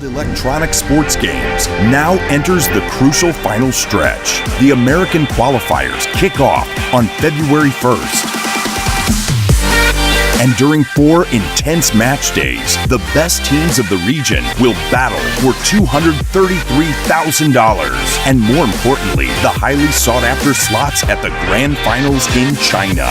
of electronic sports games now enters the crucial final stretch. The American qualifiers kick off on February 1st. And during 4 intense match days, the best teams of the region will battle for $233,000. And more importantly, the highly sought-after slots at the grand finals in China.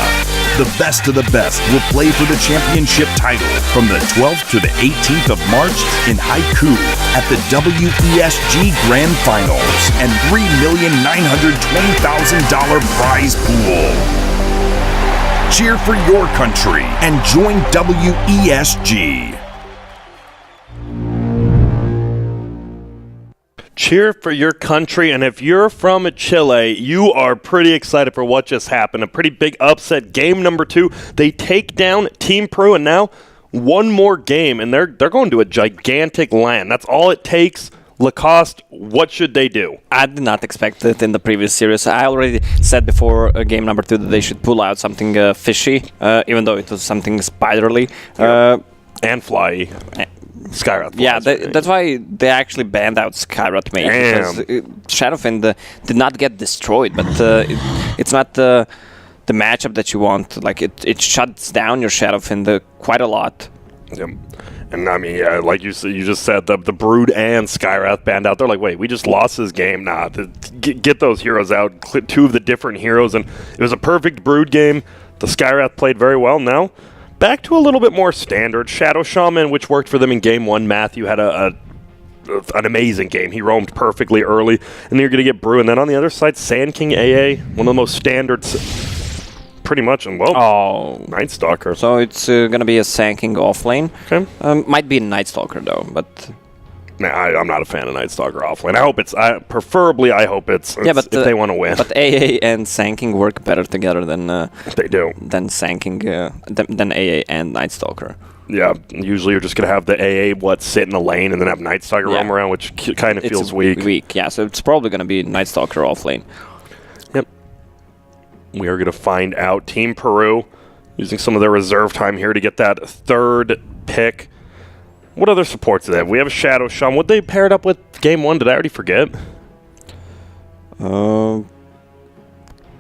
The best of the best will play for the championship title from the 12th to the 18th of March in Haiku at the WESG Grand Finals and $3,920,000 prize pool. Cheer for your country and join WESG. Cheer for your country, and if you're from Chile, you are pretty excited for what just happened. A pretty big upset. Game number 2, they take down Team Peru, and now one more game, and they're going to a gigantic land. That's all it takes. Lacoste, what should they do? I did not expect it in the previous series. I already said before game number 2 that they should pull out something fishy, even though it was something spiderly. And fly. Skywrath. Yeah, that's why they actually banned out Skywrath Mage. Because Shadowfin did not get destroyed, but it's not the matchup that you want. Like it shuts down your Shadowfin quite a lot. Yep. And I mean, yeah, like you just said, the Brood and Skywrath banned out. They're like, wait, we just lost this game. Nah, get those heroes out. 2 of the different heroes, and it was a perfect Brood game. The Skywrath played very well. Now, back to a little bit more standard. Shadow Shaman, which worked for them in game 1. Matthew had an amazing game. He roamed perfectly early, and then you're going to get Brew. And then on the other side, Sand King AA, one of the most standard. Pretty much, and Night Stalker. So it's going to be a Sand King offlane. Okay. Might be a Night Stalker though, but nah, I'm not a fan of Night Stalker offlane. I hope it's. Preferably, I hope it's. Yeah, but if they want to win. But AA and Sand King work better together than they do. Than Sand King, than AA and Night Stalker. Yeah, usually you're just going to have the AA sit in the lane and then have Night Stalker roam around, which kind of feels weak. Yeah, so it's probably going to be Night Stalker offlane. Yep. We are going to find out. Team Peru using some of their reserve time here to get that 3rd pick. What other supports do they have? We have a Shadow Shaman. What they paired up with game 1? Did I already forget?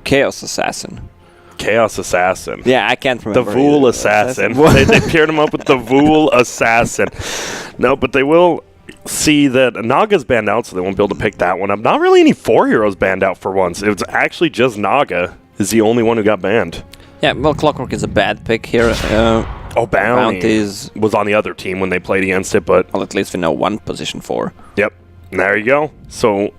Chaos Assassin. Chaos Assassin. Yeah, I can't remember. The Vool Assassin. they paired him up with the Vool Assassin. No, but they will see that Naga's banned out, so they won't be able to pick that one up. Not really any 4 heroes banned out for once. It was actually just Naga is the only one who got banned. Yeah, well, Clockwork is a bad pick here. Bounty was on the other team when they played against it, but... Well, at least we know one position 4. Yep, and there you go. So,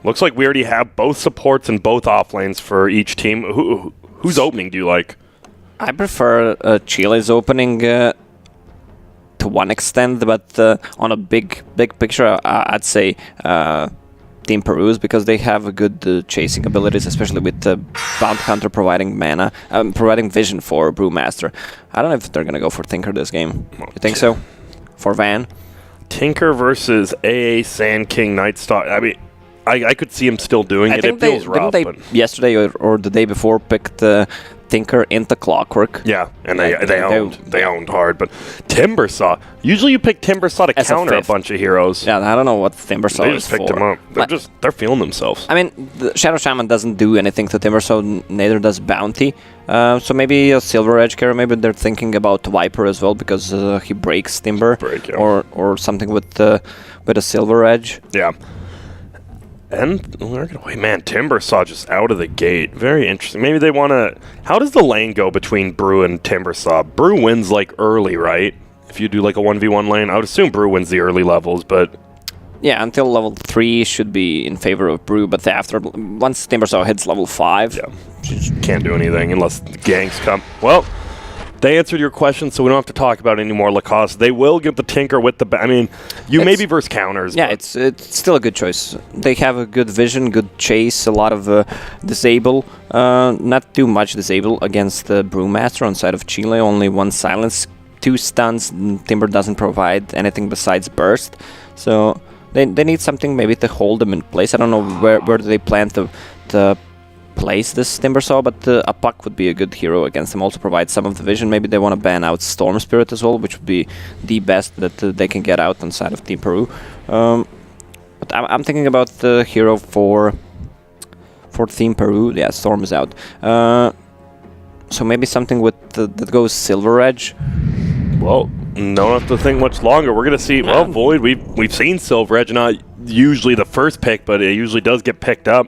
looks like we already have both supports and both offlanes for each team. Whose opening do you like? I prefer Chile's opening to one extent, but on a big picture, I'd say Team Peru's, because they have a good chasing abilities, especially with the Bounty Hunter providing mana, providing vision for Brewmaster. I don't know if they're going to go for Tinker this game. You think so? For Van? Tinker versus AA Sand King Night Stalker. I mean, I could see him still doing it. It feels rough. Didn't they yesterday or the day before picked Tinker into Clockwork? Yeah, and they owned hard. But Timbersaw, usually you pick Timbersaw to counter a bunch of heroes. Yeah, I don't know what Timbersaw is for. They just picked him up. They're feeling themselves. I mean, the Shadow Shaman doesn't do anything to Timbersaw, neither does Bounty. So maybe a Silver Edge carry. Maybe they're thinking about Viper as well, because he breaks Timber. Or something with a Silver Edge. Yeah. And we're going to wait, man, Timbersaw just out of the gate. Very interesting. Maybe they want to... How does the lane go between Brew and Timbersaw? Brew wins, early, right? If you do, a 1v1 lane. I would assume Brew wins the early levels, but... Yeah, until level 3 should be in favor of Brew, but once Timbersaw hits level 5... Yeah, she just can't do anything unless the ganks come. Well... They answered your question, so we don't have to talk about it anymore, Lacoste. They will get the Tinker with the... I mean, maybe versus counters. Yeah, it's still a good choice. They have a good vision, good chase, a lot of disable. Not too much disable against the Brewmaster on side of Chile. Only 1 silence, 2 stuns. Timber doesn't provide anything besides burst. So they need something maybe to hold them in place. I don't know where do they plan to place this Timbersaw, but a Puck would be a good hero against him. Also provide some of the vision. Maybe they want to ban out Storm Spirit as well, which would be the best that they can get out on side of Team Peru. But I'm thinking about the hero for Team Peru. Yeah, Storm is out. So maybe something with that goes Silver Edge. Well, don't have to think much longer. We're going to see, well, Void, we've seen Silver Edge, not usually the first pick, but it usually does get picked up.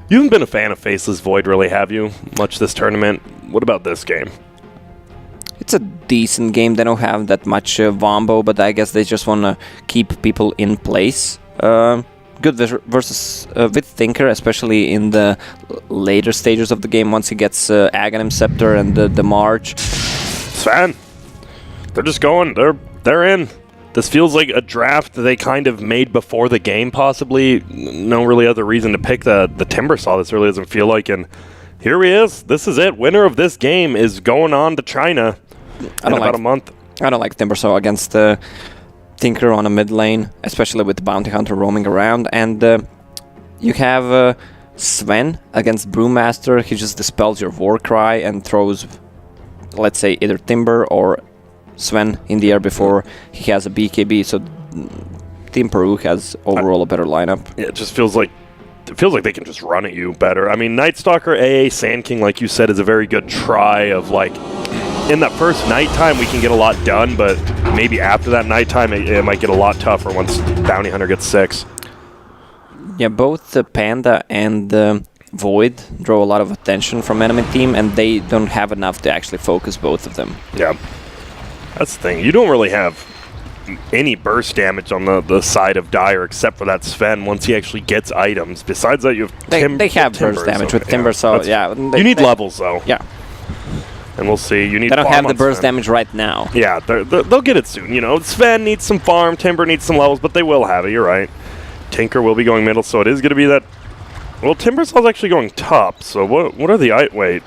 You haven't been a fan of Faceless Void, really, have you? Much this tournament. What about this game? It's a decent game. They don't have that much Vombo, but I guess they just want to keep people in place. Good versus with Thinker, especially in the later stages of the game, once he gets Aghanim Scepter and the March. Sven, they're just going. They're in. This feels like a draft that they kind of made before the game, possibly. No really other reason to pick the Timbersaw. This really doesn't feel like. And here he is. This is it. Winner of this game is going on to China in about a month. I don't like Timbersaw against Tinker on a mid lane, especially with Bounty Hunter roaming around. And you have Sven against Brewmaster. He just dispels your Warcry and throws, let's say, either Timber or Sven in the air before he has a BKB. So Team Peru has overall a better lineup. Yeah, it just feels like they can just run at you better. I mean, Night Stalker, AA, Sand King, like you said, is a very good try of like, in that first nighttime we can get a lot done, but maybe after that nighttime it might get a lot tougher once Bounty Hunter gets 6. Yeah, both the Panda and the Void draw a lot of attention from enemy team, and they don't have enough to actually focus both of them. Yeah, that's the thing. You don't really have any burst damage on the side of Dire except for that Sven once he actually gets items. Besides that, you have they have burst damage with Timber, so yeah. You need levels, though. Yeah. And we'll see. You need. They don't farm have the burst Sven. damage right now. Yeah, they'll get it soon. You know, Sven needs some farm, Timber needs some levels, but they will have it. You're right. Tinker will be going middle, so it is going to be that. Well, Timbersaw's actually going top. So what are the wait?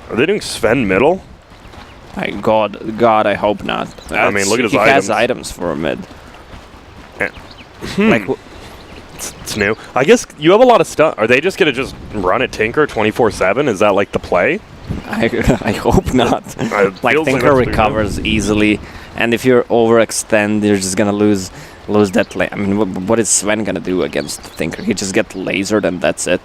Are they doing Sven middle? God, I hope not. I mean, look at his he items. He has items for a mid. Like, it's new. I guess you have a lot of stuff. Are they just going to just run at Tinker 24/7? Is that like the play? I hope not. Like Tinker recovers easily, and if you overextend, you're just gonna lose that lane. I mean, what is Sven gonna do against Tinker? He just get lasered and that's it.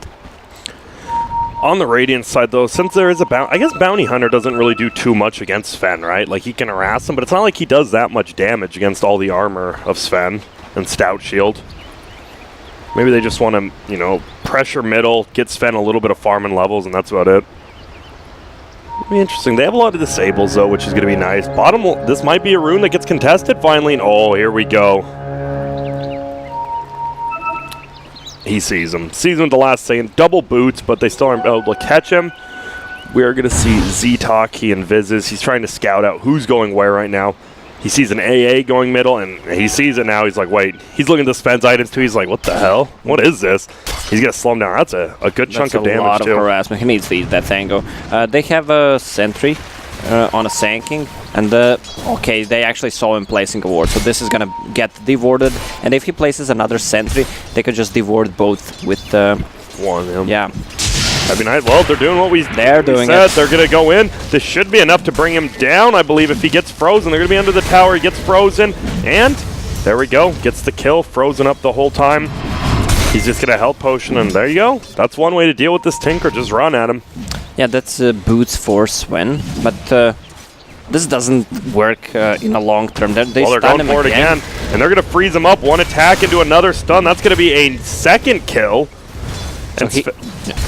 On the Radiant side, though, since there is I guess Bounty Hunter doesn't really do too much against Sven, right? Like, he can harass him, but it's not like he does that much damage against all the armor of Sven and Stout Shield. Maybe they just want to, you know, pressure middle, get Sven a little bit of farm and levels, and that's about it. It'll be interesting. They have a lot of disables, though, which is going to be nice. Bottom, this might be a rune that gets contested finally. And oh, here we go. He sees him. Sees him at the last second. Double boots, but they still aren't able to catch him. We are going to see Z-Talk. He invises. He's trying to scout out who's going where right now. He sees an AA going middle, and he sees it now. He's like, wait. He's looking at the Sven's items, too. He's like, what the hell? What is this? He's going to slow him down. That's a good chunk of damage, too. That's a lot of harassment. He needs to eat that Tango. They have a sentry on a Sand King, and okay, they actually saw him placing a ward, so this is going to get devorded. And if he places another sentry, they could just devord both with one. Yeah. That'd be nice. Well, they're doing what we said. They're going to go in. This should be enough to bring him down, I believe. If he gets frozen, they're going to be under the tower. He gets frozen, and there we go. Gets the kill. Frozen up the whole time. He's just going to health potion, and there you go. That's one way to deal with this Tinker. Just run at him. Yeah, that's boots for Sven, but this doesn't work in a long term. They're going for it again, and they're going to freeze him up. One attack into another stun. That's going to be a second kill. So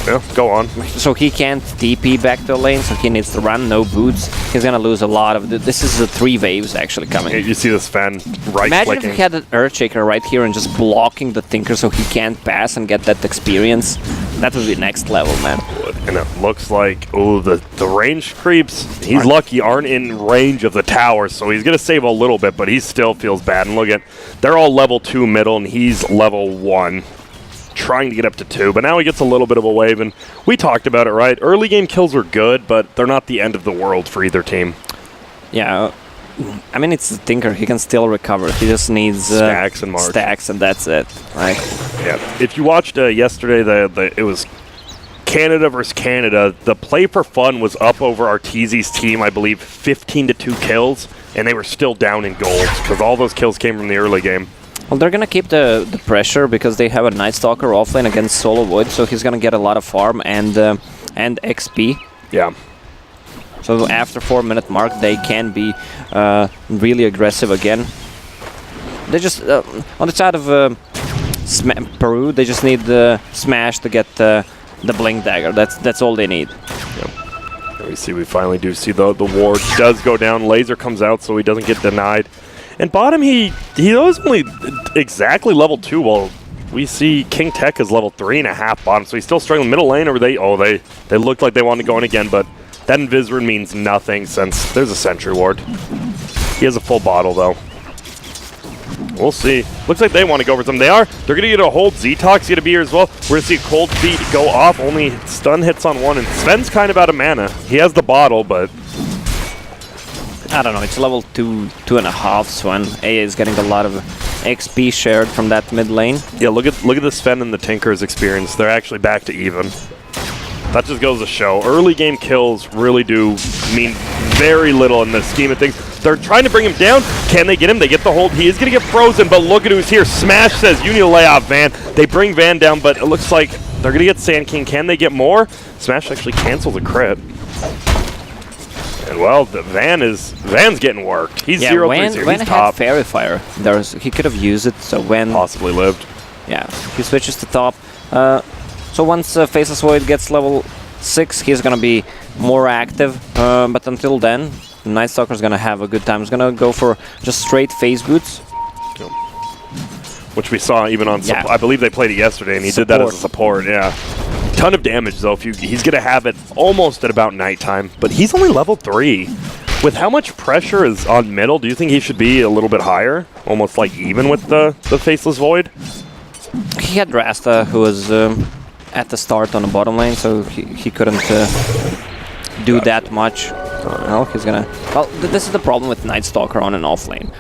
yeah, go on. So he can't TP back to the lane, so he needs to run, no boots. He's gonna lose a lot of... This is the 3 waves actually coming. You see this fan right Imagine if he had an Earthshaker right here and just blocking the Tinker so he can't pass and get that experience. That would be next level, man. And it looks like, oh, the range creeps, he's lucky, aren't in range of the towers, so he's gonna save a little bit, but he still feels bad. And look at, they're all level 2 middle, and he's level 1. Trying to get up to 2, but now he gets a little bit of a wave, and we talked about it, right? Early game kills are good, but they're not the end of the world for either team. Yeah, I mean, it's the Tinker. He can still recover. He just needs stacks and march. Stacks, and that's it, right? Yeah. If you watched yesterday, it was Canada versus Canada, the play for fun was up over Arteezy's team, I believe, 15-2 kills, and they were still down in gold because all those kills came from the early game. Well, they're going to keep the pressure because they have a Night Stalker offlane against Solo Void, so he's going to get a lot of farm and XP. Yeah. So after 4-minute mark, they can be really aggressive again. They just, on the side of Peru, they just need the Smash to get the Blink Dagger. That's all they need. Yep. We finally do see the ward does go down. Laser comes out so he doesn't get denied. And bottom, he was only exactly level 2, while we see King Tech is level 3.5 bottom, so he's still struggling middle lane, or they looked like they wanted to go in again, but that Invis rune means nothing since there's a Sentry Ward. He has a full bottle, though. We'll see. Looks like they want to go for something. They're going to get a hold. Z-Talk's going to be here as well. We're going to see Cold Feet go off. Only stun hits on one, and Sven's kind of out of mana. He has the bottle, but I don't know, it's level 2.5 Sven. AA is getting a lot of XP shared from that mid lane. Yeah, look at the Sven and the Tinker's experience. They're actually back to even. That just goes to show. Early game kills really do mean very little in the scheme of things. They're trying to bring him down. Can they get him? They get the hold. He is going to get frozen, but look at who's here. Smash says, you need to lay off Van. They bring Van down, but it looks like they're going to get Sand King. Can they get more? Smash actually cancels a crit. And well, Van's getting worked. He's 0-3-0. He's Van top. had Fairy Fire. He could have used it, so when Possibly lived. yeah, he switches to top. So once Faceless Void gets level 6, he's gonna be more active. But until then, Night Stalker's gonna have a good time. He's gonna go for just straight phase boots. Which we saw even on Yeah. I believe they played it yesterday, and he did that as a support. Yeah. Ton of damage though. He's gonna have it almost at about nighttime, but he's only level 3. With how much pressure is on middle, do you think he should be a little bit higher, almost like even with the Faceless Void? He had Rasta, who was at the start on the bottom lane, so he couldn't do that much. Well, he's gonna. Well, this is the problem with Night Stalker on and off lane.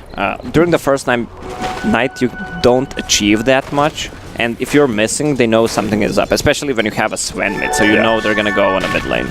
During the first night, you don't achieve that much. And if you're missing, they know something is up, especially when you have a Sven mid, so you know they're gonna go on a mid lane.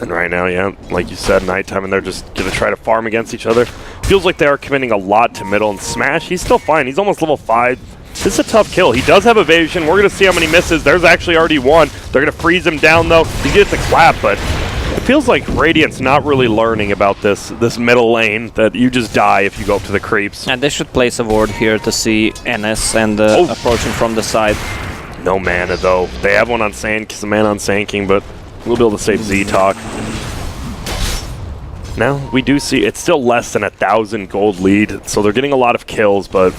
And right now, yeah, like you said, nighttime, and they're just going to try to farm against each other. Feels like they are committing a lot to middle and Smash. He's still fine. He's almost level 5. This is a tough kill. He does have evasion. We're going to see how many misses. There's actually already one. They're going to freeze him down, though. He gets the clap, but it feels like Radiant's not really learning about this middle lane, that you just die if you go up to the creeps. And they should place a ward here to see NS and approaching from the side. No mana, though. They have one on Sand, because the mana on Sand King, but we'll be able to save Z-Talk. Now, we do see it's still less than 1,000 gold lead, so they're getting a lot of kills, but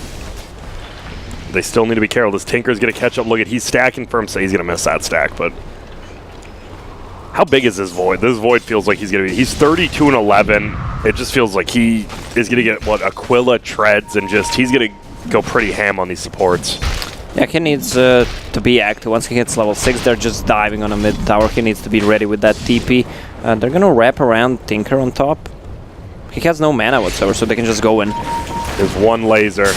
they still need to be careful. This Tinker's going to catch up. Look at, he's stacking for him, so he's going to miss that stack, but how big is this Void? This Void feels like he's going to be, he's 32 and 11. It just feels like he is going to get, Aquila treads, and just, he's going to go pretty ham on these supports. Yeah, he needs to be active. Once he hits level 6, they're just diving on a mid tower. He needs to be ready with that TP. They're gonna wrap around Tinker on top. He has no mana whatsoever, so they can just go in. There's one laser,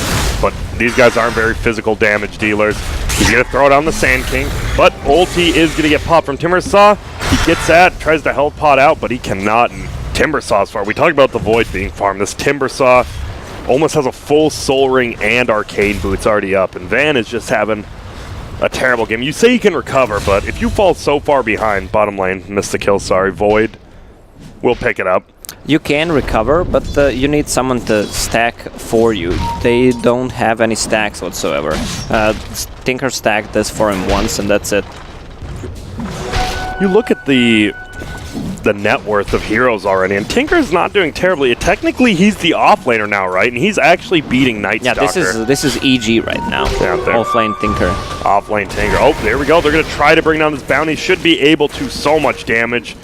but these guys aren't very physical damage dealers. He's gonna throw it on the Sand King, but ulti is gonna get popped from Timbersaw. He gets that, tries to health pot out, but he cannot, and Timbersaw's far. We talked about the Void being farmed. This Timbersaw almost has a full Soul Ring and Arcane Boots already up, and Van is just having a terrible game. You say you can recover, but if you fall so far behind, bottom lane, missed the kill, sorry, Void will pick it up. You can recover, but you need someone to stack for you. They don't have any stacks whatsoever. Tinker stacked this for him once, and that's it. You look at the net worth of heroes already, and Tinker's not doing terribly. Technically, he's the offlaner now, right? And he's actually beating Night Stalker. Yeah, this is EG right now. Offlane Tinker. Offlane Tinker. Oh, there we go. They're going to try to bring down this bounty. Should be able to. So much damage.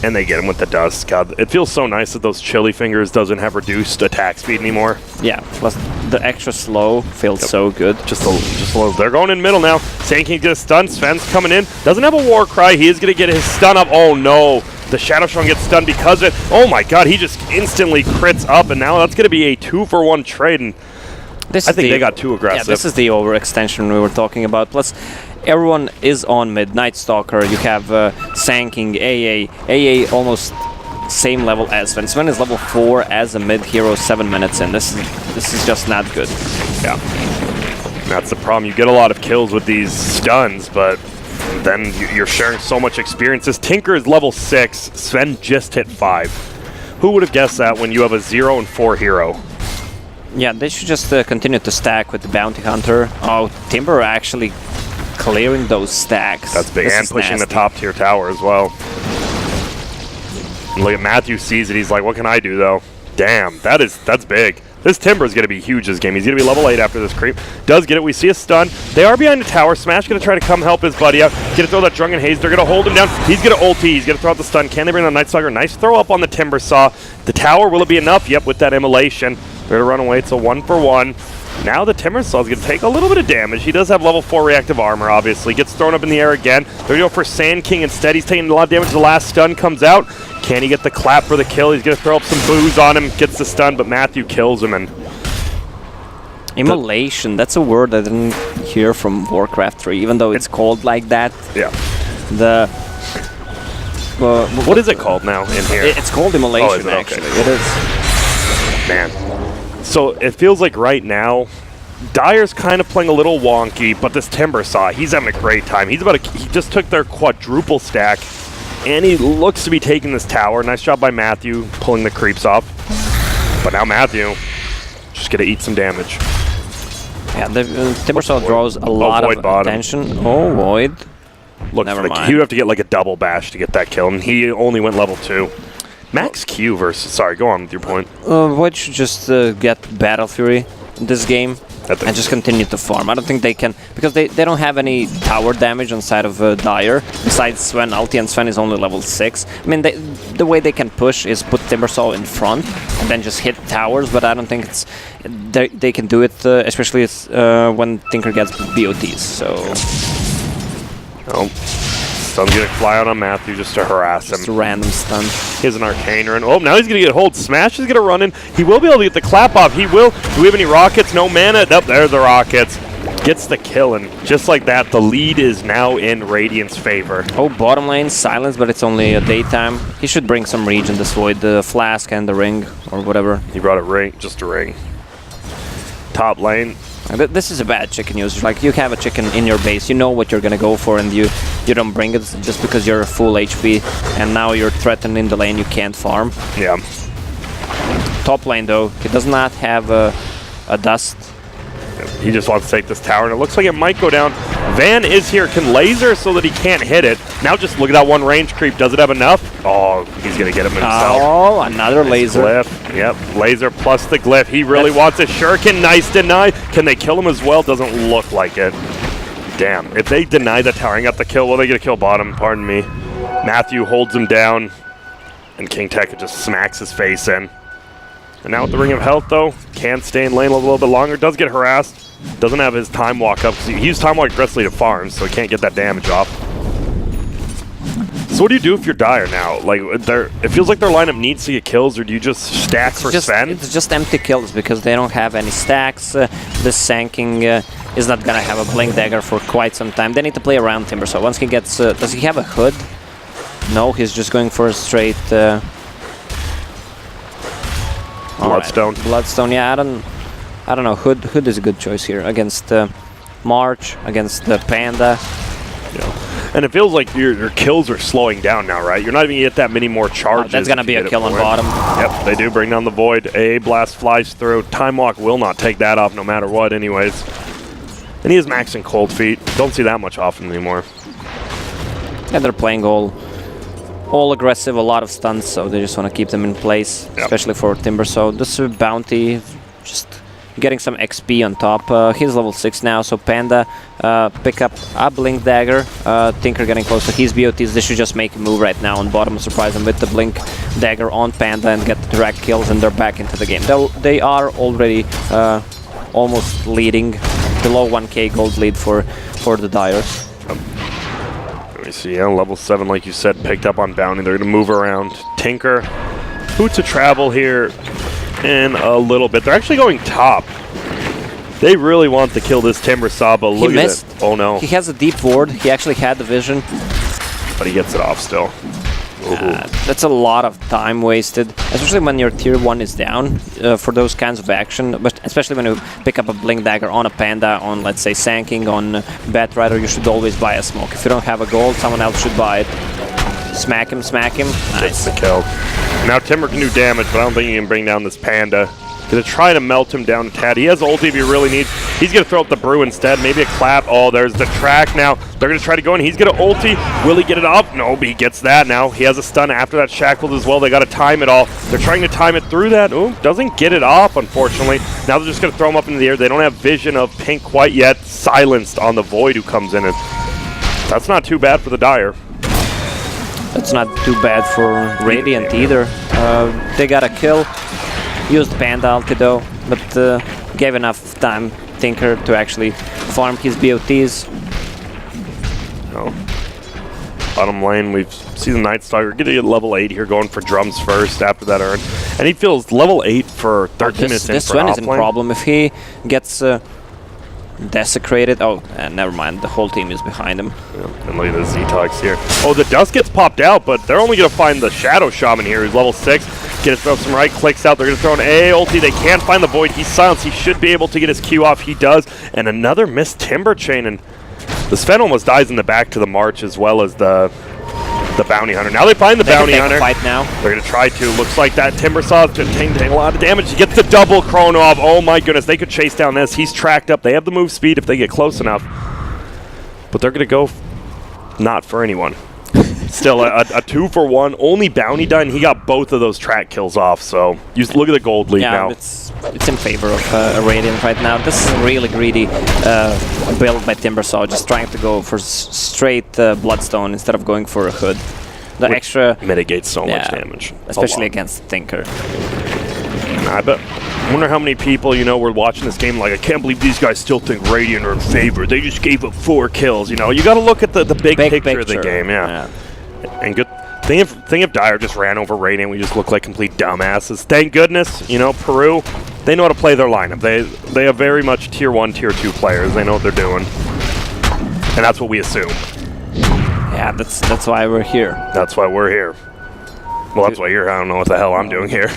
And they get him with the dust. God, it feels so nice that those Chili Fingers doesn't have reduced attack speed anymore. Yeah, plus the extra slow feels so good. Just a little. They're going in middle now. Sand King's going to stun. Sven's coming in. Doesn't have a war cry. He is going to get his stun up. Oh, no. The Shadow Strong gets stunned because of it. Oh, my God. He just instantly crits up, and now that's going to be a 2-for-1 trade. And I think they got too aggressive. Yeah, this is the overextension we were talking about. Plus, everyone is on mid. Night Stalker, you have Sanking, AA almost same level as Sven. Sven is level 4 as a mid hero 7 minutes in. This is just not good. Yeah. That's the problem. You get a lot of kills with these stuns, but then you're sharing so much experience. This Tinker is level 6. Sven just hit 5. Who would have guessed that when you have a 0 and 4 hero? Yeah, they should just continue to stack with the Bounty Hunter. Oh, Timber actually clearing those stacks. That's big. And pushing the top tier tower as well. And look at Matthew sees it. He's like, what can I do, though? Damn, that's big. This Timber is going to be huge this game. He's going to be level 8 after this creep. Does get it. We see a stun. They are behind the tower. Smash going to try to come help his buddy out. Going to throw that Drunken Haze. They're going to hold him down. He's going to ulti. He's going to throw out the stun. Can they bring down Night Stalker? Nice throw up on the Timber Saw. The tower, will it be enough? Yep, with that immolation. They're going to run away. It's a 1-for-1. Now the Timber Saw is going to take a little bit of damage. He does have level 4 reactive armor, obviously. Gets thrown up in the air again. They're going to go for Sand King instead. He's taking a lot of damage. The last stun comes out. Can he get the clap for the kill? He's going to throw up some booze on him. Gets the stun, but Matthew kills him. And immolation, that's a word I didn't hear from Warcraft 3, even though it's called like that. Yeah. What is it called now in here? It's called immolation, actually. Okay. It is. Man. So it feels like right now, Dyer's kind of playing a little wonky, but this Timber Saw, he's having a great time. He just took their quadruple stack, and he looks to be taking this tower. Nice job by Matthew, pulling the creeps off. But now Matthew just going to eat some damage. Yeah, the Timber Saw draws a lot of attention. Oh, Void. Never mind. He would have to get like a double bash to get that kill, and he only went level 2. Max Q versus... Sorry, go on with your point. Void should just get Battle Fury in this game and just continue to farm. I don't think they can... Because they don't have any tower damage on side of Dyer. Besides Sven, Ulti, and Sven is only level 6. I mean, the way they can push is put Timbersaw in front and then just hit towers, but I don't think it's... They can do it, especially when Tinker gets BOTs, so... Oh. Stun's gonna fly out on Matthew just to harass him. Just a random stun. He has an Arcane Run. Oh, now he's gonna get hold. Smash is gonna run in. He will be able to get the clap off. He will. Do we have any rockets? No mana. Nope, there's the rockets. Gets the kill, and just like that, the lead is now in Radiant's favor. Oh, bottom lane, silence, but it's only a daytime. He should bring some regen, this Void, the flask and the ring, or whatever. He brought a ring, just a ring. Top lane. This is a bad chicken usage. Like, you have a chicken in your base, you know what you're gonna go for, and you don't bring it just because you're full HP, and now you're threatened in the lane, you can't farm. Yeah. Top lane, though, he does not have a dust. He just wants to take this tower, and it looks like it might go down. Van is here, can laser so that he can't hit it. Now just look at that one range creep. Does it have enough? Oh, he's going to get him himself. Oh, another laser. Glyph. Yep, laser plus the glyph. He really wants it. Shuriken, nice deny. Can they kill him as well? Doesn't look like it. Damn, if they deny the tower and got the kill, well, they get a kill bottom, pardon me. Matthew holds him down, and King Tekka just smacks his face in. And now with the Ring of Health, though, can stay in lane a little bit longer. Does get harassed. Doesn't have his Time Walk up. He used Time Walk aggressively to farm, so he can't get that damage off. So what do you do if you're Dyer now? Like, it feels like their lineup needs to get kills, or do you just stack for Sven? It's just empty kills because they don't have any stacks. This Sanking is not going to have a Blink Dagger for quite some time. They need to play around Timber. So once he gets... does he have a hood? No, he's just going for a straight... Bloodstone. Right. Bloodstone, yeah, I don't know. Hood is a good choice here against March, against Panda. Yeah. And it feels like your kills are slowing down now, right? You're not even going to get that many more charges. That's going to be a kill on bottom. Yep, they do bring down the Void. A blast flies through. Time Walk will not take that off no matter what anyways. And he is maxing Cold Feet. Don't see that much often anymore. Yeah, they're playing all aggressive, a lot of stuns, so they just want to keep them in place, especially for Timber. So this Bounty, just getting some XP on top. He's level 6 now, so Panda pick up a Blink Dagger. Tinker getting close to his BOTs. They should just make a move right now on bottom, surprise them with the Blink Dagger on Panda and get the direct kills, and they're back into the game. They are already almost leading, below 1k gold lead for the Dyers. Let me see, yeah, level 7, like you said, picked up on Bounty. They're going to move around. Tinker, who to travel here in a little bit. They're actually going top. They really want to kill this Timber Saw, but look at it. Oh no. He has a deep ward. He actually had the vision. But he gets it off still. That's a lot of time wasted, especially when your tier 1 is down for those kinds of action, but especially when you pick up a Blink Dagger on a Panda, on, let's say, Sanking, on Bat Rider, you should always buy a smoke. If you don't have a gold, someone else should buy it. Smack him, smack him. Nice. Gets the kill. Now Timber can do damage, but I don't think he can bring down this Panda. Gonna try to melt him down a tad. He has ulti if he really needs. He's gonna throw up the brew instead. Maybe a clap. Oh, there's the track now. They're gonna try to go in. He's gonna ulti. Will he get it off? No, but he gets that now. He has a stun after that shackled as well. They gotta time it all. They're trying to time it through that. Ooh, doesn't get it off, unfortunately. Now they're just gonna throw him up into the air. They don't have vision of Pink quite yet. Silenced on the Void who comes in. And that's not too bad for the Dire. That's not too bad for Radiant either. They got a kill. Used Panda ulti though, but gave enough time Tinker to actually farm his BOTs. No. Bottom lane, we've seen the Night Stalker get to level 8 here, going for drums first after that earn. And he feels level 8 for 13 minutes in. This one isn't a problem. If he gets desecrated, never mind, the whole team is behind him. Yeah. And look at the Z-Tox here. Oh, the dust gets popped out, but they're only going to find the Shadow Shaman here, who's level 6. Get to throw some right clicks out. They're going to throw an AA ulti. They can't find the Void. He's silenced. He should be able to get his Q off. He does. And another missed Timber Chain. And the Sven almost dies in the back to the March as well as the Bounty Hunter. Now they find the Bounty Hunter. Fight now. They're going to try to. Looks like that Timber Saw is going to take a lot of damage. He gets the double chrono off. Oh my goodness. They could chase down this. He's tracked up. They have the move speed if they get close enough. But they're going to go not for anyone. Still a 2-for-1. Only Bounty done. He got both of those track kills off. So you look at the gold lead now. It's in favor of Radiant right now. This is a really greedy build by Timbersaw, just trying to go for straight Bloodstone instead of going for a Hood. The extra mitigates so much damage, especially against Tinker. I wonder how many people, were watching this game like, I can't believe these guys still think Radiant are in favor. They just gave up 4 kills. You got to look at the big picture of the game. Yeah. And good thing if Dire just ran over Radiant, we just look like complete dumbasses. Thank goodness, Peru, they know how to play their lineup. They have very much tier 1, tier 2 players. They know what they're doing. And that's what we assume. Yeah, that's why we're here. That's why we're here. Well, that's why you're here. I don't know what the hell I'm doing here.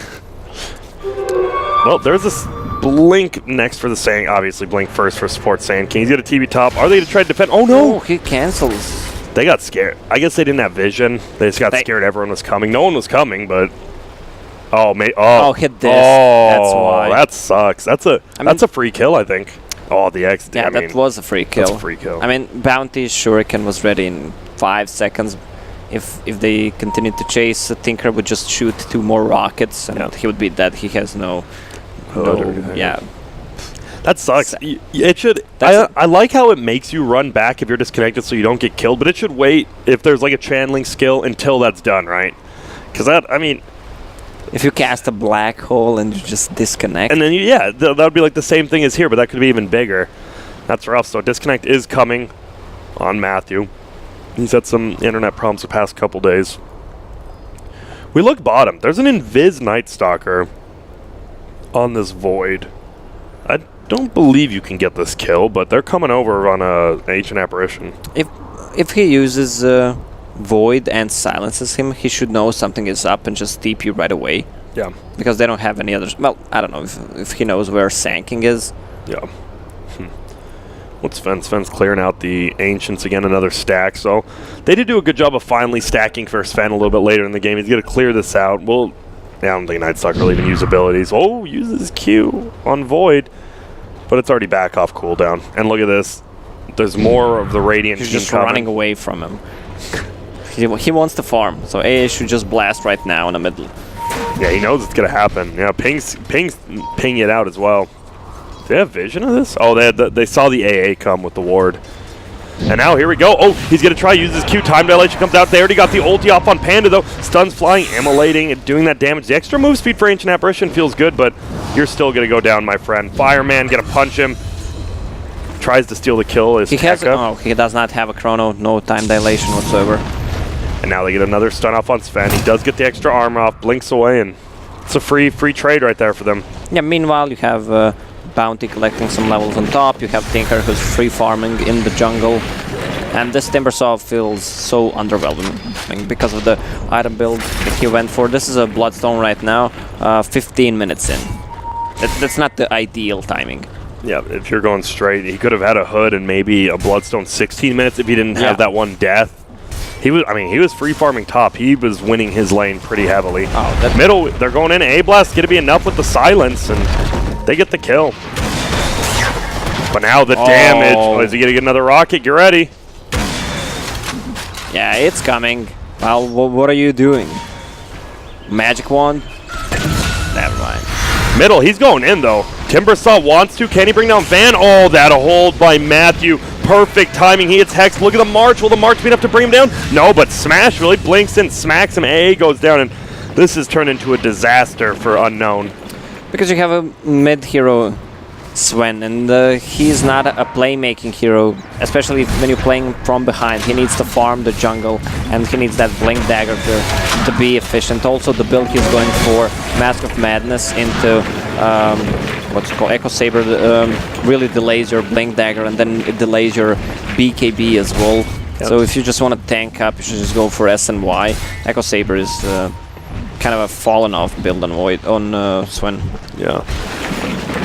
Well, there's this Blink next for the Sand. Obviously, Blink first for support Sand King. He's got a TV top. Are they going to try to defend? Oh, no! Oh, he cancels. They got scared. I guess they didn't have vision. They just got scared everyone was coming. No one was coming, but... Oh, hit this. That's why. That sucks. That's a free kill, I think. Oh, the X. Yeah, that was a free kill. That's a free kill. I mean, Bounty's Shuriken was ready in 5 seconds. If they continued to chase, Tinker would just shoot 2 more rockets, and he would be dead. He has no... That sucks. It should. I like how it makes you run back if you're disconnected so you don't get killed, but it should wait if there's like a channeling skill until that's done, right? Because if you cast a black hole and you just disconnect. And then, that would be like the same thing as here, but that could be even bigger. That's rough. So disconnect is coming on Matthew. He's had some internet problems the past couple days. We look bottom. There's an Invis Night Stalker on this Void. I don't believe you can get this kill, but they're coming over on a Ancient Apparition. If he uses Void and silences him, he should know something is up and just TP you right away. Yeah. Because they don't have any others. Well, I don't know if he knows where Sanking is. Yeah. What's Sven's clearing out the Ancients again, another stack. So they did do a good job of finally stacking for Sven a little bit later in the game. He's going to clear this out. Well, I don't think Night Stalker will even use abilities. Oh, uses Q on Void. But it's already back off cooldown. And look at this. There's more of the Radiant He's just running away from him. He wants to farm. So AA should just blast right now in the middle. Yeah, he knows it's going to happen. Yeah, Ping's ping it out as well. Do they have vision of this? Oh, they saw the AA come with the ward. And now here we go. Oh, he's going to try to use his Q. Time dilation comes out. They already got the ulti off on Panda, though. Stuns flying, immolating, and doing that damage. The extra move speed for Ancient Apparition feels good, but you're still going to go down, my friend. Fireman, going to punch him. Tries to steal the kill. He does not have a chrono. No time dilation whatsoever. And now they get another stun off on Sven. He does get the extra armor off, blinks away, and it's a free trade right there for them. Yeah, meanwhile, you have Bounty collecting some levels on top. You have Tinker who's free farming in the jungle. And this Timbersaw feels so underwhelming because of the item build that he went for. This is a Bloodstone right now, 15 minutes in. That's not the ideal timing. Yeah, if you're going straight, he could have had a hood and maybe a Bloodstone 16 minutes if he didn't have that one death. He was free farming top. He was winning his lane pretty heavily. Oh, middle, they're going in. A-Blast going to be enough with the silence, and they get the kill. But now the damage. Oh, is he going to get another rocket? Get ready. Yeah, it's coming. Well, what are you doing? Magic wand? Never mind. Middle, he's going in though. Timbersaw wants to. Can he bring down Van? Oh, that a hold by Matthew. Perfect timing. He hits Hex. Look at the March. Will the March be enough to bring him down? No, but Smash really blinks in, smacks him. AA goes down, and this has turned into a disaster for Unknown. Because you have a mid hero, Sven, and he's not a playmaking hero, especially when you're playing from behind. He needs to farm the jungle, and he needs that Blink Dagger to be efficient. Also, the build he's going for, Mask of Madness into what's it called, Echo Saber, really delays your Blink Dagger, and then it delays your BKB as well. Yep. So if you just want to tank up, you should just go for S and Y. Echo Saber is kind of a fallen off build on Sven. Yeah.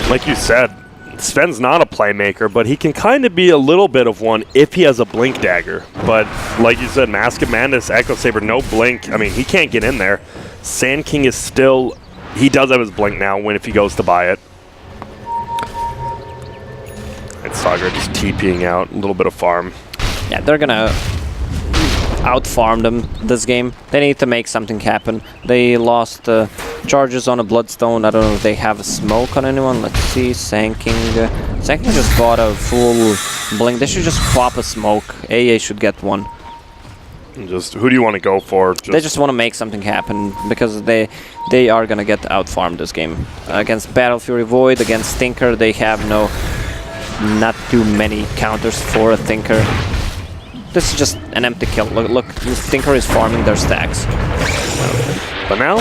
Like you said, Sven's not a playmaker, but he can kind of be a little bit of one if he has a Blink Dagger. But like you said, Mask of Madness, Echo Saber, no Blink. I mean, he can't get in there. Sand King is still... He does have his Blink now when if he goes to buy it. And Saga just TPing out, a little bit of farm. Yeah, they're gonna out-farm them this game. They need to make something happen. They lost charges on a Bloodstone. I don't know if they have a smoke on anyone. Let's see, Sanking. Sanking just bought a full Blink. They should just pop a smoke. AA should get one. Just who do you want to go for? They just want to make something happen because they are gonna get out-farmed this game. Against Battle Fury Void, against Tinker, they have not too many counters for a Tinker. This is just an empty kill. Look, Tinker is farming their stacks. But now,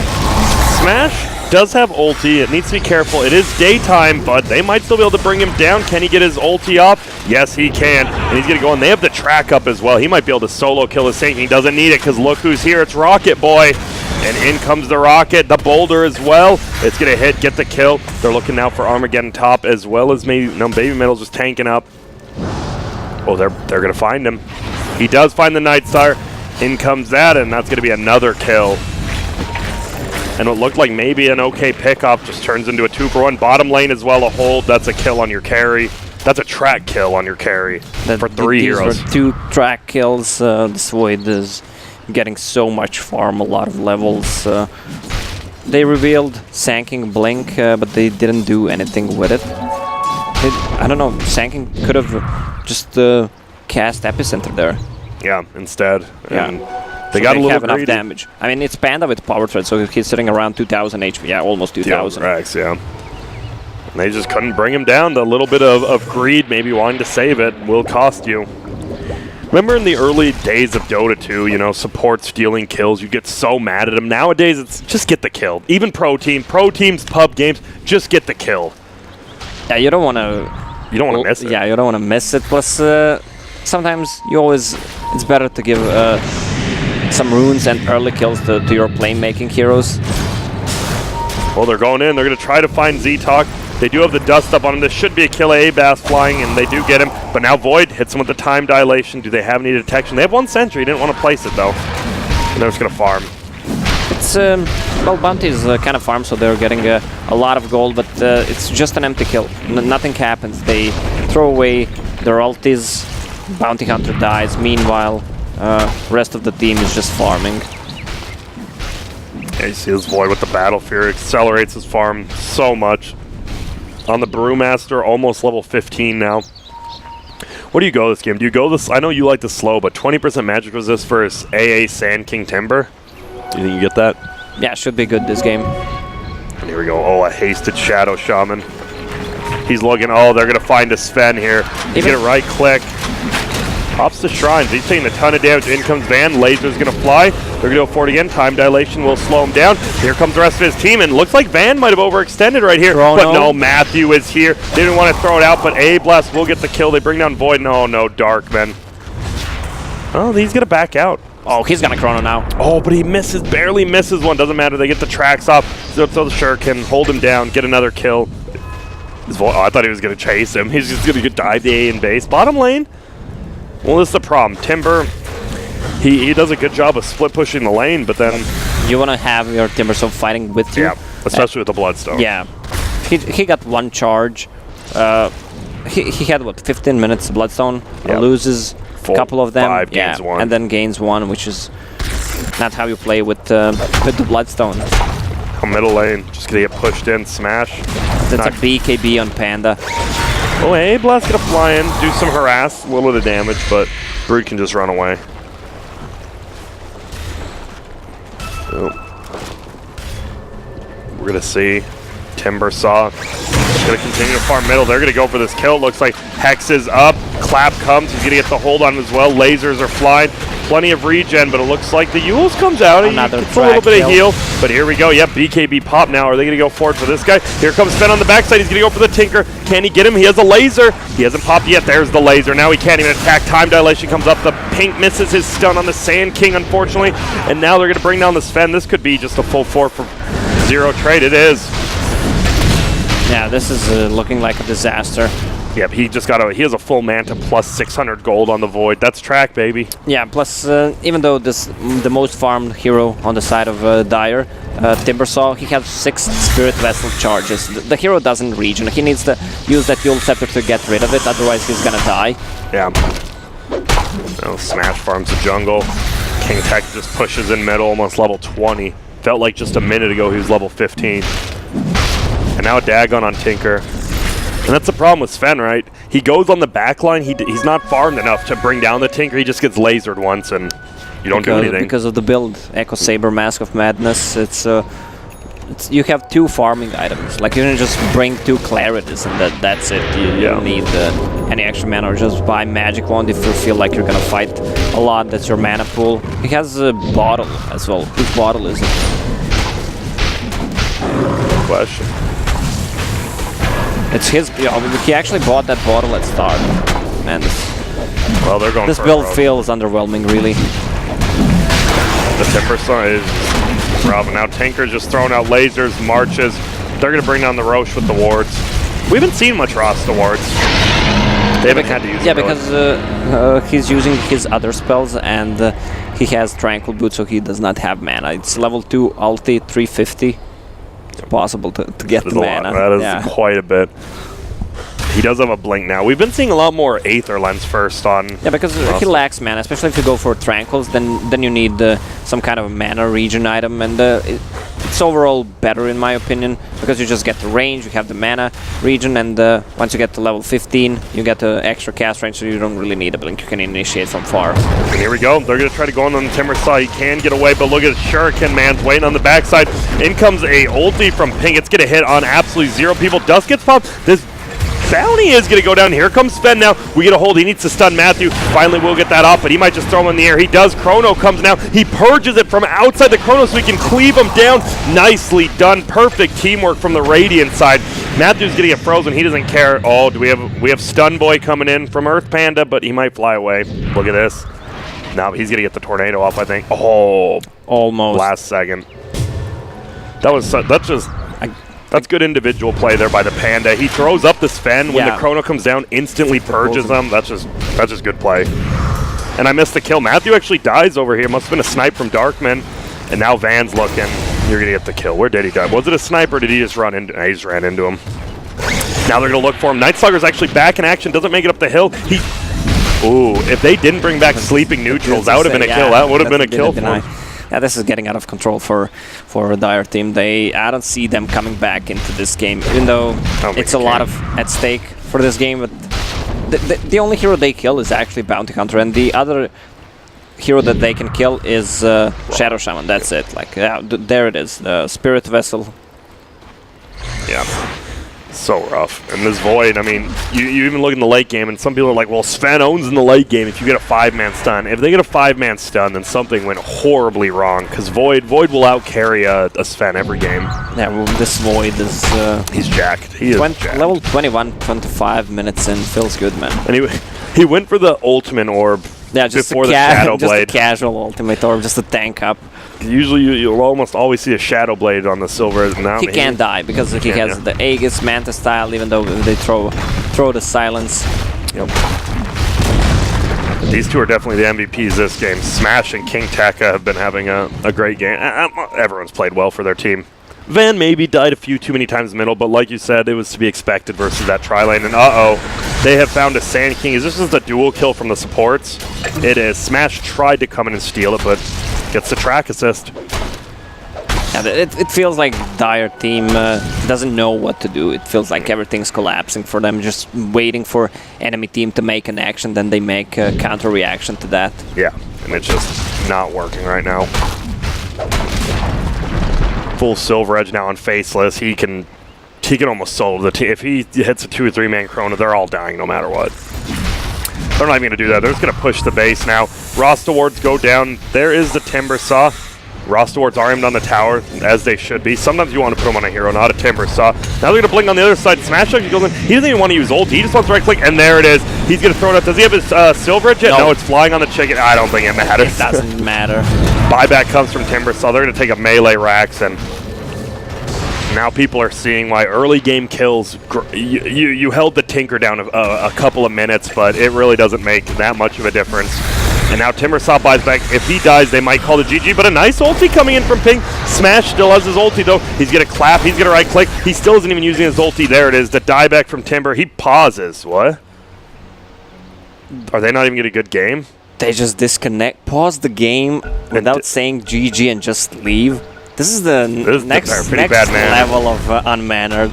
Smash does have ulti. It needs to be careful. It is daytime, but they might still be able to bring him down. Can he get his ulti off? Yes, he can. And he's going to go in. They have the track up as well. He might be able to solo kill his Saint. He doesn't need it because look who's here. It's Rocket Boy. And in comes the Rocket. The Boulder as well. It's going to hit, get the kill. They're looking now for Armageddon top as well as maybe Baby Metal's just tanking up. Oh, they're going to find him. He does find the Nightstar. In comes that, and that's going to be another kill. And what looked like maybe an okay pickup just turns into a 2-for-1. Bottom lane as well, a hold. That's a kill on your carry. That's a track kill on your carry for 3 heroes. These were 2 track kills. This Void is getting so much farm, a lot of levels. They revealed Sanking Blink, but they didn't do anything with it. I don't know, Sanking could have just cast Epicenter there. Yeah, instead. Yeah. And they got a little have greedy. enough damage. I mean, it's Panda with Power Thread, so he's sitting around 2,000 HP. Yeah, almost 2,000. Yeah, Rex, yeah. And they just couldn't bring him down. The little bit of greed, maybe wanting to save it, will cost you. Remember in the early days of Dota 2, you know, support stealing kills, you get so mad at them. Nowadays, it's just get the kill. Even pro teams, pub games, just get the kill. Yeah, you don't want to... You don't want to miss it. Yeah, you don't want to miss it. Plus, sometimes it's better to give some runes and early kills to your playmaking heroes. Well, they're going in. They're going to try to find Z-Talk. They do have the dust up on him. This should be a kill. A-Bass flying, and they do get him. But now Void hits him with the time dilation. Do they have any detection? They have 1 sentry. Didn't want to place it, though. And they're just going to farm. It's, well, Bounty is kind of farm, so they're getting a lot of gold, but it's just an empty kill. Nothing happens. They throw away their ultis. Bounty Hunter dies. Meanwhile, rest of the team is just farming. Yeah, you see this Void with the Battle Fury. Accelerates his farm so much. On the Brewmaster, almost level 15 now. What do you go this game? Do you go this? I know you like the slow, but 20% magic resist versus AA Sand King Timber. Do you think you get that? Yeah, should be good this game. And here we go. Oh, a hasted Shadow Shaman. He's looking. Oh, they're going to find a Sven here. He's going to right-click. Pops the Shrines. He's taking a ton of damage. In comes Van. Laser's going to fly. They're going to go for it again. Time dilation will slow him down. Here comes the rest of his team, and looks like Van might have overextended right here. But no, Matthew is here. They didn't want to throw it out, but A-Blast will get the kill. They bring down Void. No, Darkman. Oh, he's going to back out. Oh, he's gonna chrono now. Oh, but he misses, barely misses one. Doesn't matter. They get the tracks off. So the Shuriken hold him down, get another kill. Oh, I thought he was going to chase him. He's just going to dive the A in base. Bottom lane. Well, this is the problem. Timber, he does a good job of split pushing the lane, but then you want to have your Timbersaw fighting with you. Yeah, especially with the Bloodstone. Yeah, he got one charge. He had what 15 minutes Bloodstone. Yep. Loses a couple of them. 5 gains 1. And then gains 1, which is not how you play with the Bloodstone. Middle lane, just gonna get pushed in, smash. That's a BKB on Panda. Oh, hey, Blast gonna fly in, do some harass, a little bit of damage, but Brood can just run away. Oh. We're gonna see Timbersaw gonna continue to farm middle. They're gonna go for this kill. Looks like Hex is up. Clap comes. He's gonna get the hold on as well. Lasers are flying. Plenty of regen, but it looks like the Yules comes out. He gets a little bit of heal. But here we go. Yep, BKB pop now. Are they gonna go forward for this guy? Here comes Sven on the backside. He's gonna go for the Tinker. Can he get him? He has a laser. He hasn't popped yet. There's the laser. Now he can't even attack. Time dilation comes up. The pink misses his stun on the Sand King, unfortunately. And now they're gonna bring down the Sven. This could be just a full 4 for 0 trade. It is. Yeah, this is looking like a disaster. Yep, he has a full Manta plus 600 gold on the Void. That's track, baby. Yeah, plus even though the most farmed hero on the side of Dire, Timbersaw, he has 6 Spirit Vessel charges. The hero doesn't regen. He needs to use that Yule Scepter to get rid of it, otherwise he's gonna die. Yeah. Now Smash farms the jungle. King Tech just pushes in middle, almost level 20. Felt like just a minute ago he was level 15. And now Dagon on Tinker. And that's the problem with Sven, right? He goes on the back line, he's not farmed enough to bring down the Tinker, he just gets lasered once and you don't do anything. Because of the build, Echo Saber, Mask of Madness, it's you have 2 farming items. Like you can just bring 2 Clarities and that's it. You don't need any extra mana, or just buy Magic Wand if you feel like you're gonna fight a lot, that's your mana pool. He has a bottle as well. Whose bottle is it? Good question. It's his. He actually bought that bottle at start. Man, well, they're going. This build feels underwhelming, really. The Timbersaw is rough. Now Tinker's just throwing out lasers, marches. They're going to bring down the Roche with the wards. We haven't seen much Ross the wards. They haven't had to use. Yeah, because he's using his other spells and he has Tranquil Boot, so he does not have mana. It's level 2 ulti, 350. It's possible to get the mana. That is quite a bit. He does have a blink now. We've been seeing a lot more Aether Lens first on. Yeah, because he lacks mana, especially if you go for Tranquils, then you need some kind of mana regen item, and it's overall better in my opinion, because you just get the range, you have the mana regen, and once you get to level 15, you get the extra cast range, so you don't really need a blink. You can initiate from far. And here we go. They're going to try to go on the Timbersaw. He can get away, but look at Shuriken, man's waiting on the backside. In comes a ulti from Ping. It's going to hit on absolutely 0 people. Dust gets popped. This bounty is going to go down. Here comes Sven now. We get a hold. He needs to stun Matthew. Finally, we'll get that off, but he might just throw him in the air. He does. Chrono comes now. He purges it from outside the Chrono so he can cleave him down. Nicely done. Perfect teamwork from the Radiant side. Matthew's going to get frozen. He doesn't care. Oh, we have Stun Boy coming in from Earth Panda, but he might fly away. Look at this. Now he's going to get the tornado off, I think. Oh, almost. Last second. That's good individual play there by the Panda. He throws up the Sven. When the Chrono comes down, instantly purges them. That's just good play. And I missed the kill. Matthew actually dies over here. Must have been a snipe from Darkman. And now Van's looking. You're going to get the kill. Where did he die? Was it a sniper or did he just run into him? He just ran into him. Now they're going to look for him. Night Stalker's actually back in action. Doesn't make it up the hill. Ooh, if they didn't bring back sleeping neutrals, that would have been a kill. That would have been a kill for him. Yeah, this is getting out of control for a Dire team. I don't see them coming back into this game, even though it's a lot at stake for this game. But the only hero they kill is actually Bounty Hunter, and the other hero that they can kill is Shadow Shaman. That's it. Like there it is, the Spirit Vessel. Yeah. So rough. And this Void, I mean, you even look in the late game, and some people are like, well, Sven owns in the late game if you get a 5-man stun. If they get a 5-man stun, then something went horribly wrong, because Void will out-carry a Sven every game. Yeah, well, this Void is... he's jacked. He is jacked. Level 21, 25 minutes in. Feels good, man. And he went for the ultimate orb before the Shadow Blade. Just a casual ultimate orb, just a tank up. Usually you'll almost always see a Shadow Blade on the Silver. Now He can't die because he has the Aegis Manta style, even though they throw the silence. Yep. These two are definitely the MVPs this game. Smash and King Tekka have been having a great game. Everyone's played well for their team. Van maybe died a few too many times in the middle, but like you said, it was to be expected versus that tri-lane. And they have found a Sand King. Is this just a dual kill from the supports? It is. Smash tried to come in and steal it, but gets the track assist. Yeah, it feels like Dire team doesn't know what to do. It feels like everything's collapsing for them, just waiting for enemy team to make an action, then they make a counter reaction to that. Yeah, and it's just not working right now. Full Silver Edge now on Faceless. He can almost solo the team. If he hits a 2 or 3-man Chrono, they're all dying no matter what. They're not even going to do that. They're just going to push the base now. Rosta wards go down. There is the Timber Saw. Rosta wards are aimed on the tower, as they should be. Sometimes you want to put them on a hero, not a Timber Saw. Now they're going to blink on the other side. Smash actually goes in. He doesn't even want to use ult. He just wants to right-click, and there it is. He's going to throw it up. Does he have his Silver Edge yet? No, it's flying on the chicken. I don't think it matters. It doesn't matter. Buyback comes from Timber Saw. They're going to take a melee Rax, and now people are seeing why early game kills, you held the Tinker down a couple of minutes, but it really doesn't make that much of a difference. And now Timbersaw buys back. If he dies, they might call the GG, but a nice ulti coming in from Ping. Smash still has his ulti, though. He's going to clap. He's going to right-click. He still isn't even using his ulti. There it is. The dieback from Timber. He pauses. What? Are they not even getting a good game? They just disconnect, pause the game without saying GG and just leave. This is the next level of unmannered.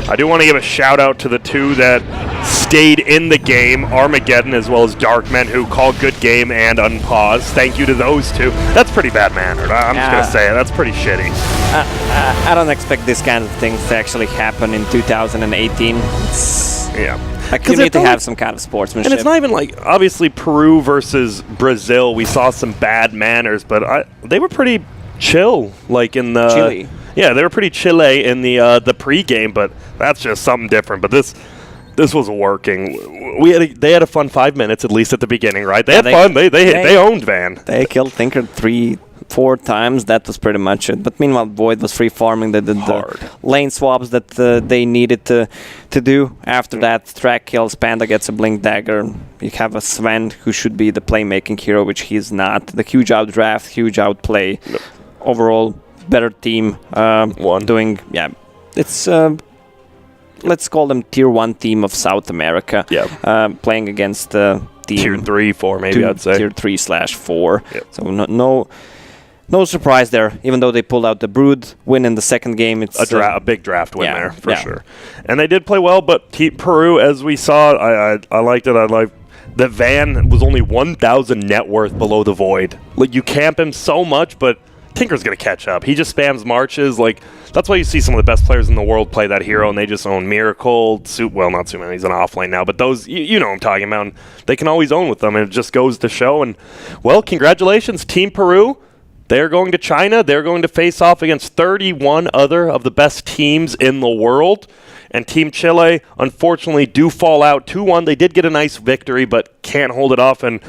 I do want to give a shout out to the two that stayed in the game, Armageddon as well as Darkmen, who called good game and unpause. Thank you to those two. That's pretty bad mannered. I'm just going to say it. That's pretty shitty. I don't expect this kind of things to actually happen in 2018. Like you need to have some kind of sportsmanship. And it's not even like, obviously, Peru versus Brazil, we saw some bad manners, but they were pretty chill, like in the Chile. Yeah, they were pretty Chile in the pre-game, but that's just something different. But this was working. They had a fun 5 minutes at least at the beginning, right? They had fun. They owned Van. They killed Tinker 3-4 times. That was pretty much it. But meanwhile, Void was free farming. They did the lane swaps that they needed to do. After that, Track kills. Panda gets a blink dagger. You have a Sven who should be the playmaking hero, which he's not. The huge outdraft, huge outplay. Nope. Overall, better team. Doing, it's let's call them tier 1 team of South America. Yeah. Playing against team tier 3, 4, maybe I'd say. Tier 3/4. Yep. So no surprise there. Even though they pulled out the Brood win in the second game, it's a big draft win there for sure. And they did play well, but Peru, as we saw, I liked it. I liked. The Van was only 1,000 net worth below the Void. Like, you camp him so much, but Tinker's going to catch up. He just spams marches. Like, that's why you see some of the best players in the world play that hero, and they just own Miracle, well, not Suman, he's an offlane now, but those, you know what I'm talking about. And they can always own with them, and it just goes to show. And, well, congratulations, Team Peru. They're going to China. They're going to face off against 31 other of the best teams in the world. And Team Chile, unfortunately, do fall out 2-1. They did get a nice victory, but can't hold it off. And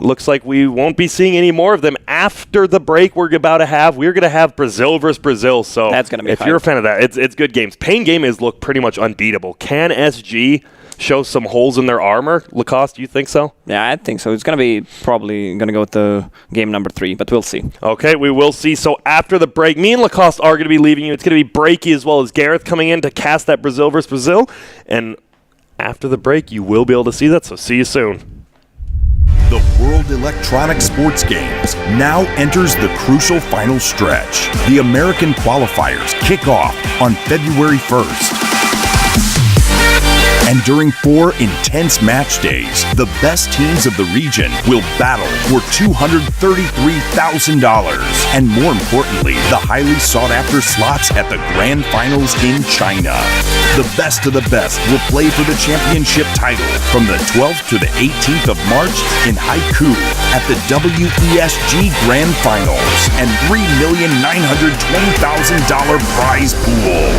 looks like we won't be seeing any more of them after the break we're about to have. We're going to have Brazil versus Brazil. So that's gonna be if you're a fan of that, it's good games. Pain game is look pretty much unbeatable. Can SG show some holes in their armor? Lacoste, do you think so? Yeah, I think so. It's going to be probably going to go to game number 3, but we'll see. Okay, we will see. So after the break, me and Lacoste are going to be leaving you. It's going to be Breaky as well as Gareth coming in to cast that Brazil versus Brazil. And after the break, you will be able to see that. So see you soon. The World Electronic Sports Games now enters the crucial final stretch. The American qualifiers kick off on February 1st. And during 4 intense match days, the best teams of the region will battle for $233,000. And more importantly, the highly sought-after slots at the Grand Finals in China. The best of the best will play for the championship title from the 12th to the 18th of March in Haiku at the WESG Grand Finals and $3,920,000 prize pool.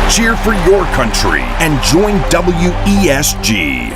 Cheer for your country and join WESG.